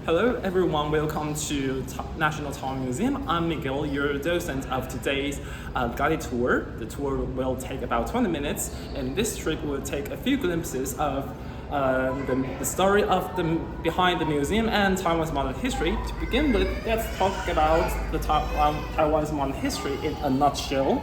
Hello everyone, welcome to National Taiwan Museum. I'm Miguel, your docent of today's guided tour. The tour will take about 20 minutes, and this trip will take a few glimpses of the story of behind the museum and Taiwan's modern history. To begin with, let's talk about Taiwan's modern history in a nutshell.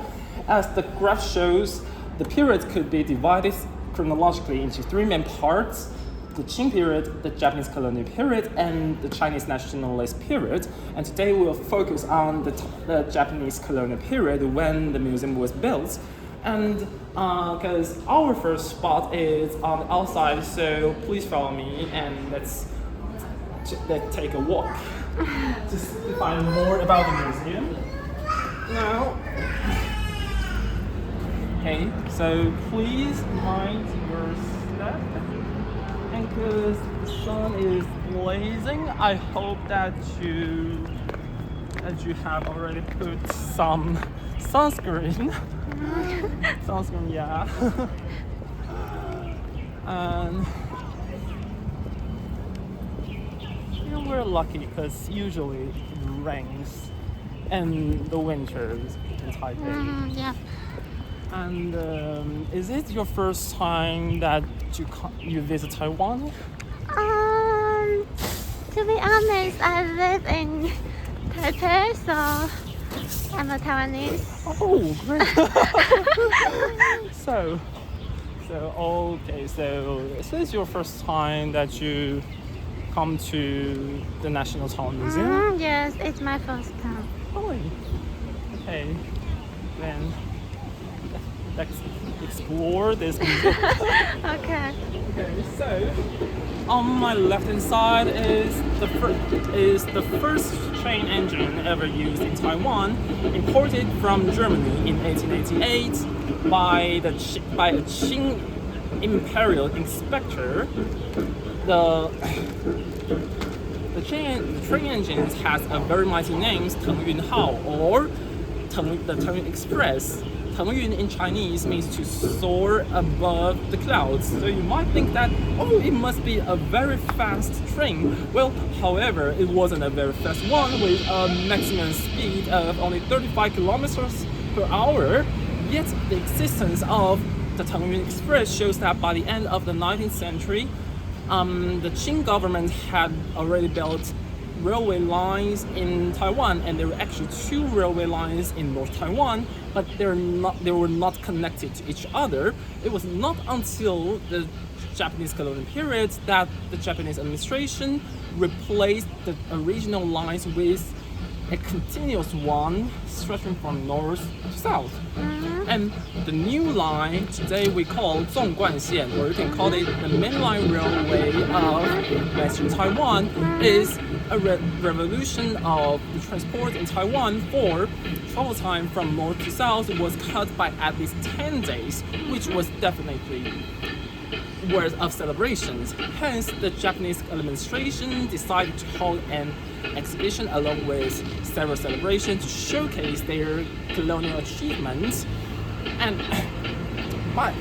As the graph shows, the period could be divided chronologically into three main parts: the Qing period, the Japanese colonial period, and the Chinese nationalist period. And today we'll focus on the Japanese colonial period when the museum was built. And because our first spot is on the outside, so please follow me and let's take a walk just to find more about the museum. Now, okay, so please mind your step. And because the sun is blazing, I hope that you have already put some sunscreen. Sunscreen, yeah. And we're lucky because usually it rains in the winters in Taipei. Yeah. And is it your first time that you visit Taiwan? To be honest, I live in Taipei, so I'm a Taiwanese. Oh, great! so okay. So this is your first time that you come to the National Taiwan Museum? Yes, it's my first time. Oh, okay. Then let's explore this museum. Okay. Okay, so on my left-hand side is the first train engine ever used in Taiwan, imported from Germany in 1888 by a Qing imperial inspector. The train engines has a very mighty names, Teng Yun Hao, or the Teng Yun Express. Teng Yun in Chinese means to soar above the clouds. So you might think that, oh, it must be a very fast train. Well, however, it wasn't a very fast one with a maximum speed of only 35 kilometers per hour. Yet the existence of the Teng Yun Express shows that by the end of the 19th century, the Qing government had already built railway lines in Taiwan, and there were actually two railway lines in North Taiwan, but they were not connected to each other. It was not until the Japanese colonial period that the Japanese administration replaced the original lines with a continuous one stretching from north to south. And the new line today we call 纵贯线, or you can call it the mainline railway of Western Taiwan, is a revolution of the transport in Taiwan. For travel time from north to south was cut by at least 10 days, which was definitely worth of celebrations. Hence, the Japanese administration decided to hold an exhibition along with several celebrations to showcase their colonial achievements. And back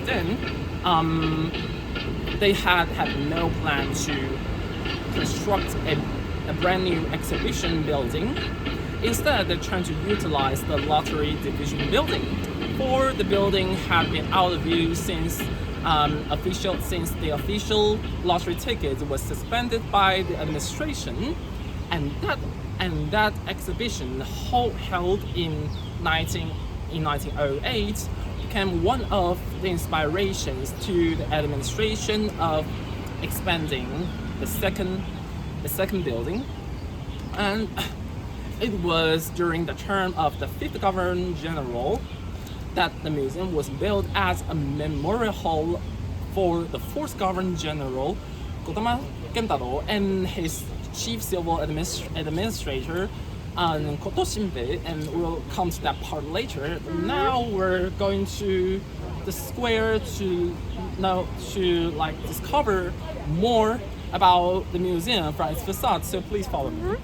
then, they had no plan to construct a brand new exhibition building. Instead, they're trying to utilize the lottery division building. For the building had been out of view since the official lottery ticket was suspended by the administration, and that exhibition held in 1908 became one of the inspirations to the administration of expanding the second building. And it was during the term of the 5th Governor General that the museum was built as a memorial hall for the 4th Governor General Gautama Gentaro and his chief civil administrator Koto Shinbei, and we'll come to that part later. Now we're going to the square to discover more about the museum from its facade. So please follow me.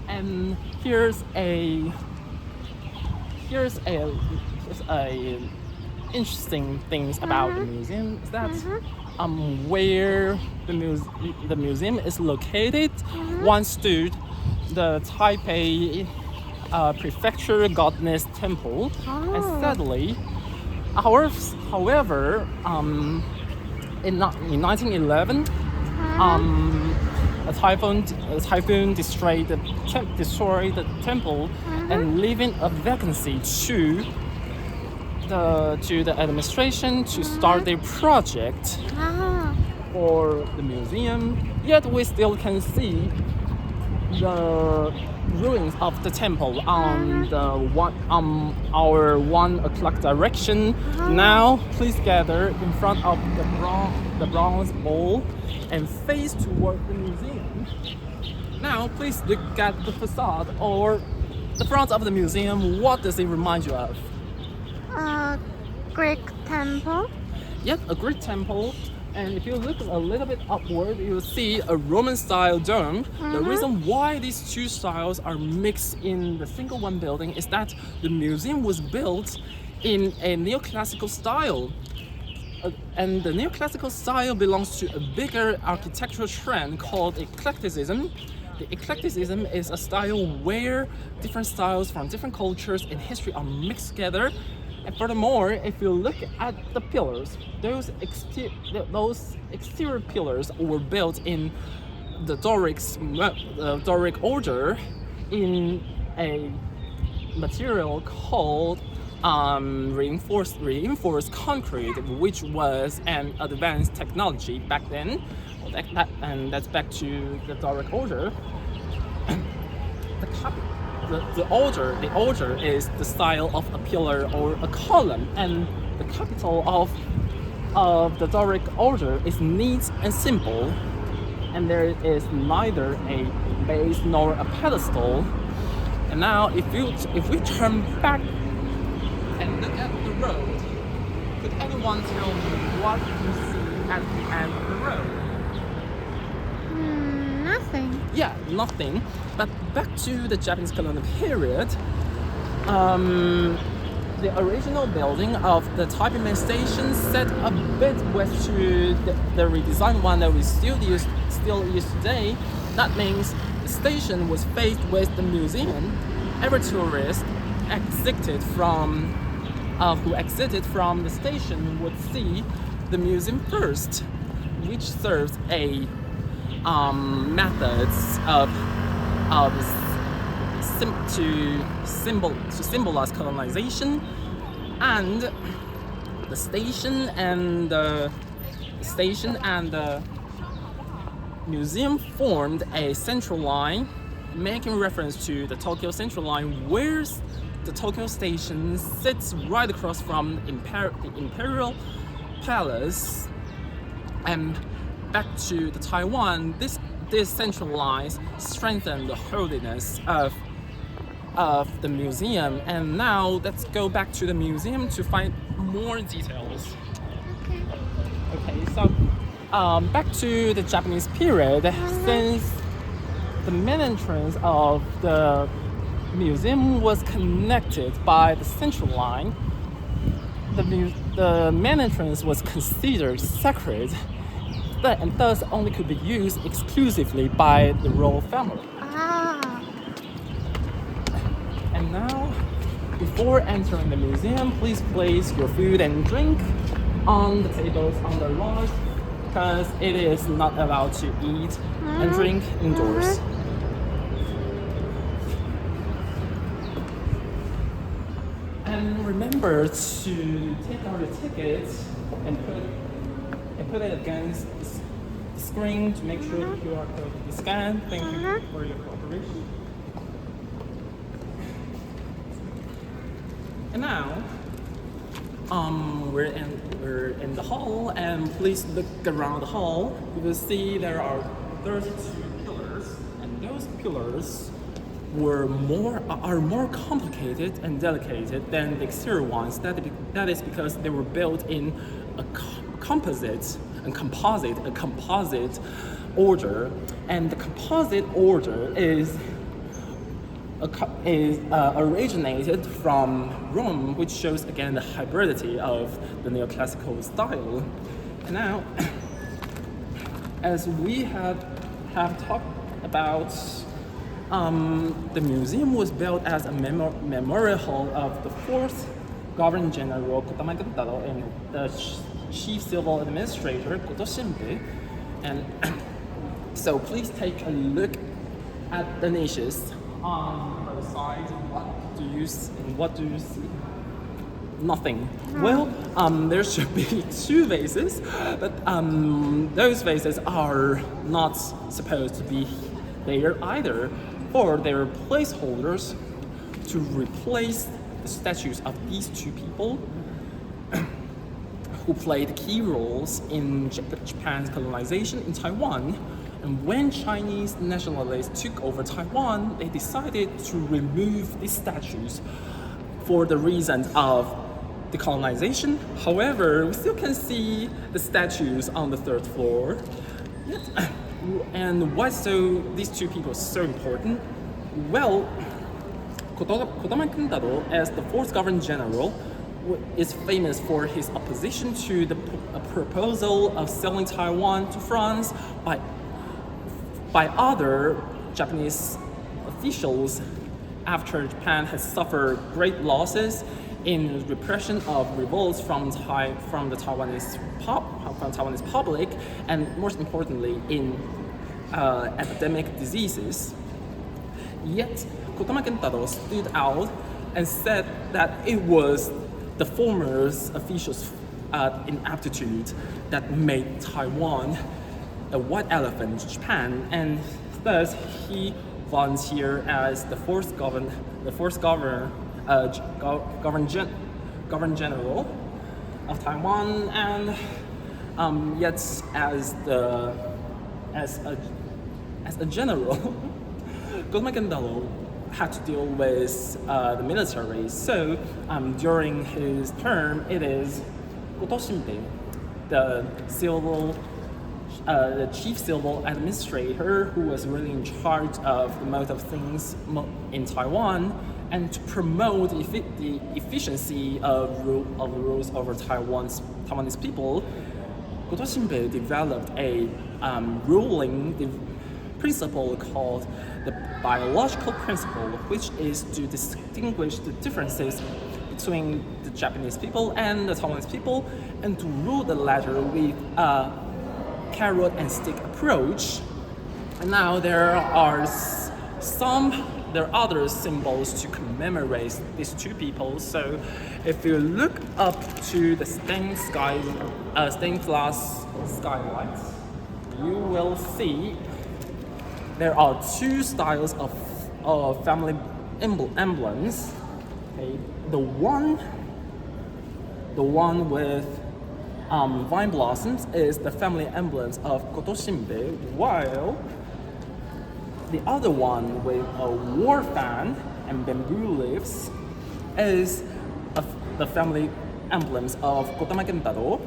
And here's here's a interesting things about the museum is that where the museum is located once stood the Taipei Prefecture Goddess Temple, and sadly, however, in 1911, a typhoon destroyed the temple, and leaving a vacancy to the administration to start their project for the museum. Yet we still can see the ruins of the temple on our 1 o'clock direction. Now please gather in front of the bronze bowl and face toward the museum. Now please look at the facade or the front of the museum. What does it remind you of? Greek temple. Yep, a Greek temple. And if you look a little bit upward, you will see a Roman-style dome. The reason why these two styles are mixed in the single one building is that the museum was built in a neoclassical style. And the neoclassical style belongs to a bigger architectural trend called eclecticism. The eclecticism is a style where different styles from different cultures and history are mixed together. And furthermore, if you look at the pillars, those exterior pillars were built in the Doric order in a material called reinforced concrete, which was an advanced technology back then. And that's back to the Doric order. The order is the style of a pillar or a column, and the capital of the Doric order is neat and simple, and there is neither a base nor a pedestal. And now, if we turn back and look at the road, could anyone tell me what you see at the end of the road? Nothing. Yeah, nothing. But back to the Japanese colonial period, the original building of the Taipei main station set a bit west to the redesigned one that we still use today. That means the station was faced with the museum. Every tourist who exited from the station would see the museum first, which serves a methods to symbolize colonization, and the station and the museum formed a central line, making reference to the Tokyo Central Line, where the Tokyo Station sits right across from the Imperial Palace. And back to the Taiwan, this central lines strengthen the holiness of the museum. And now let's go back to the museum to find more details. Okay, so back to the Japanese period, since the main entrance of the museum was connected by the central line, the main entrance was considered sacred, and thus only could be used exclusively by the royal family. And now, before entering the museum, please place your food and drink on the tables on the lodge, because it is not allowed to eat and drink indoors. And remember to take out your ticket and put it against the screen to make sure the QR code is scanned. Thank you for your cooperation. And now, we're in the hall, and please look around the hall. You will see there are 32 pillars, and those pillars are more complicated and delicate than the exterior ones. That is because they were built in a composite order, and the composite order is originated from Rome, which shows again the hybridity of the neoclassical style. And now, as we have talked about, the museum was built as a memorial hall of the fourth Governor General Kotama Gentaro and the Chief Civil Administrator Koto Shinbe. And so please take a look at the niches on both sides. What do you see? Nothing. Well, there should be two vases, but those vases are not supposed to be there either, or they're placeholders to replace the statues of these two people who played key roles in Japan's colonization in Taiwan. And when Chinese nationalists took over Taiwan, they decided to remove these statues for the reasons of decolonization. However, we still can see the statues on the third floor. And why so these two people so important? Well, Kotama Kentaro, as the fourth Governor General, is famous for his opposition to the proposal of selling Taiwan to France by other Japanese officials after Japan has suffered great losses in repression of revolts from the Taiwanese public, and most importantly in epidemic diseases. Yet Kotama Kentaro stood out and said that it was the former officials' inaptitude that made Taiwan a white elephant in Japan, and thus he volunteered as the fourth governor general of Taiwan, and yet as a general, Kotama Kentaro had to deal with the military. So during his term, it is Koto Shinbe, the chief civil administrator, who was really in charge of the mode of things in Taiwan, and to promote the efficiency of rules over Taiwanese people, Koto Shinbe developed a ruling principle called the biological principle, which is to distinguish the differences between the Japanese people and the Taiwanese people, and to rule the latter with a carrot and stick approach. And now there are other symbols to commemorate these two people. So if you look up to the stained glass skylights, you will see there are two styles of family emblems. Okay. The one with vine blossoms is the family emblems of Koto Shinbe, while the other one with a war fan and bamboo leaves is the family emblems of Kotama Kentaro.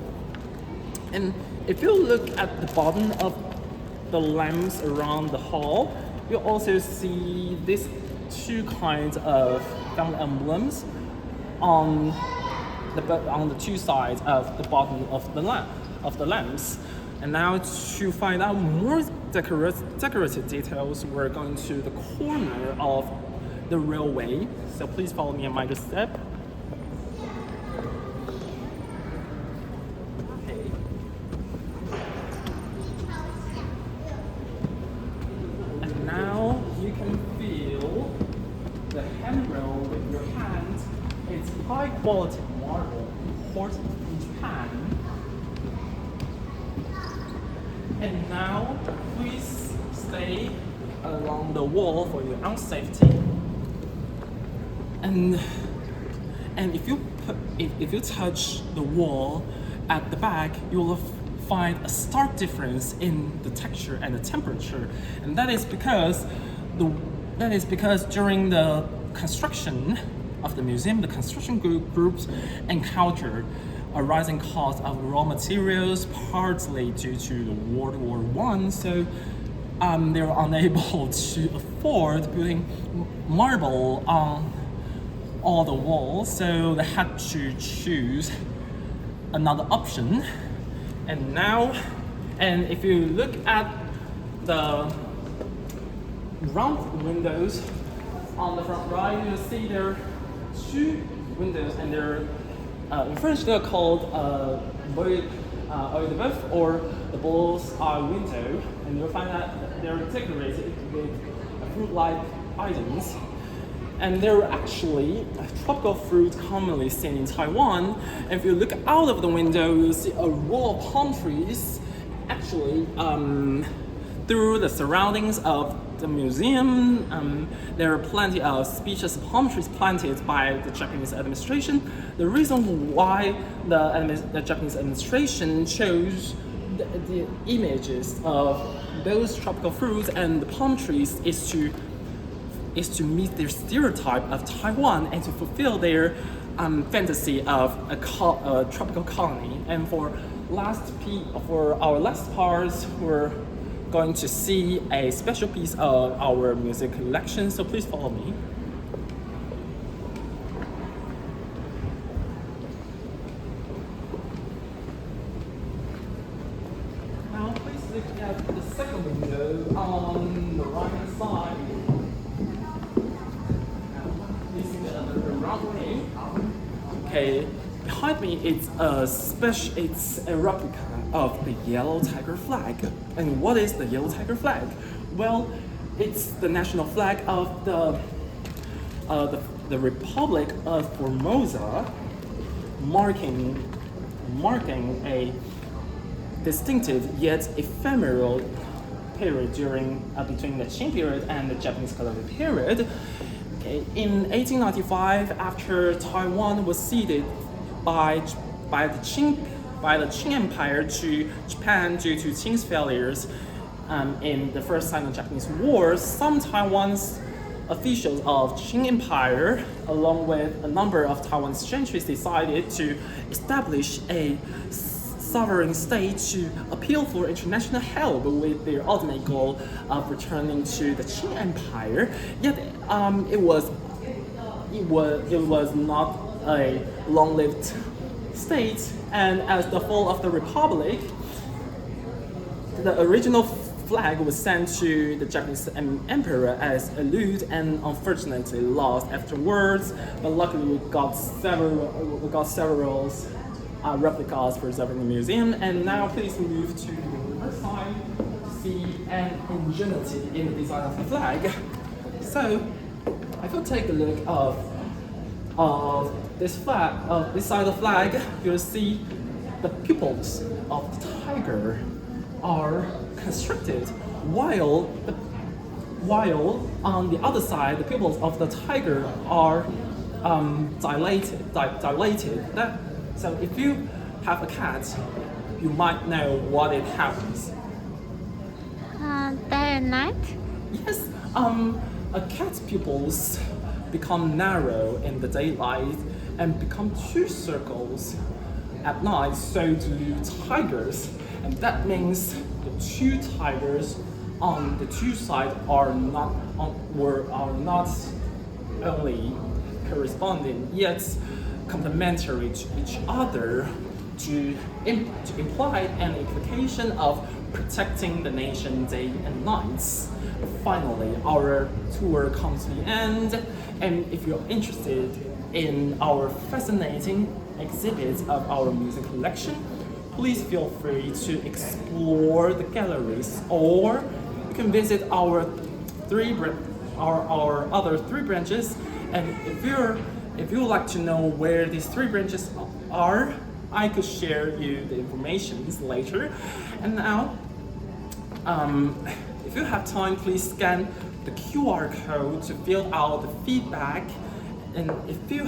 And if you look at the bottom of the lamps around the hall, you also see these two kinds of family emblems on the two sides of the bottom of the lamps. And now to find out more decorative details, we're going to the corner of the railway. So please follow me on my step. Okay. And now you can feel the handrail with your hand. It's high quality marble imported from Japan. And now please stay along the wall for your own safety. And if you touch the wall at the back, you will find a stark difference in the texture and the temperature. And that is because during the construction of the museum, the construction groups encountered a rising cost of raw materials, partly due to the World War I. So they were unable to afford putting marble on all the walls, so they had to choose another option. And if you look at the round windows on the front right, you'll see there are two windows, and they're in French they're called œil de bœuf, or the bull's eye window, and you'll find that they're decorated with fruit-like items. And they're actually tropical fruit commonly seen in Taiwan. And if you look out of the window, you'll see a row of palm trees. Actually, through the surroundings of the museum, there are plenty of species of palm trees planted by the Japanese administration. The reason why the Japanese administration chose the images of those tropical fruits and the palm trees is to meet their stereotype of Taiwan and to fulfill their fantasy of a tropical colony. And for our last part, we're going to see a special piece of our music collection, so please follow me. Now please look at the second window on the right hand side. Okay, behind me it's a replica of the yellow tiger flag. And what is the yellow tiger flag? Well, it's the national flag of the Republic of Formosa, marking a distinctive yet ephemeral period between the Qing period and the Japanese colonial period. In 1895, after Taiwan was ceded by the Qing Empire to Japan due to Qing's failures in the First Sino-Japanese War, some Taiwan's officials of Qing Empire, along with a number of Taiwan's gentry, decided to establish a sovereign state to appeal for international help with their ultimate goal of returning to the Qing Empire. Yet it was not a long-lived state, and as the fall of the Republic, the original flag was sent to the Japanese emperor as a loot and unfortunately lost afterwards. But luckily we got several replicas preserved in the museum. And now please move to the reverse side to see an ingenuity in the design of the flag. So if you take a look of this side of the flag, you'll see the pupils of the tiger are constricted, while on the other side, the pupils of the tiger are dilated. So if you have a cat, you might know what it happens. Day and night? Yes, a cat's pupils become narrow in the daylight and become two circles at night. So do tigers, and that means the two tigers on the two sides are not only corresponding yet complementary to each other, to imply an implication of protecting the nation day and nights. Finally, our tour comes to the end, and if you're interested in our fascinating exhibits of our music collection, please feel free to explore the galleries, or you can visit our other three branches. And if you would like to know where these three branches are, I could share you the information later. And now, if you have time, please scan the QR code to fill out the feedback. And if you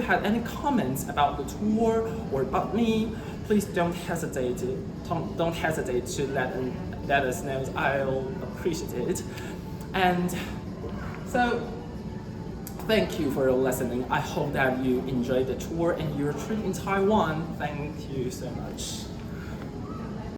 had any comments about the tour or about me, please don't hesitate to let us know. I'll appreciate it. And so, thank you for listening. I hope that you enjoyed the tour and your trip in Taiwan. Thank you so much.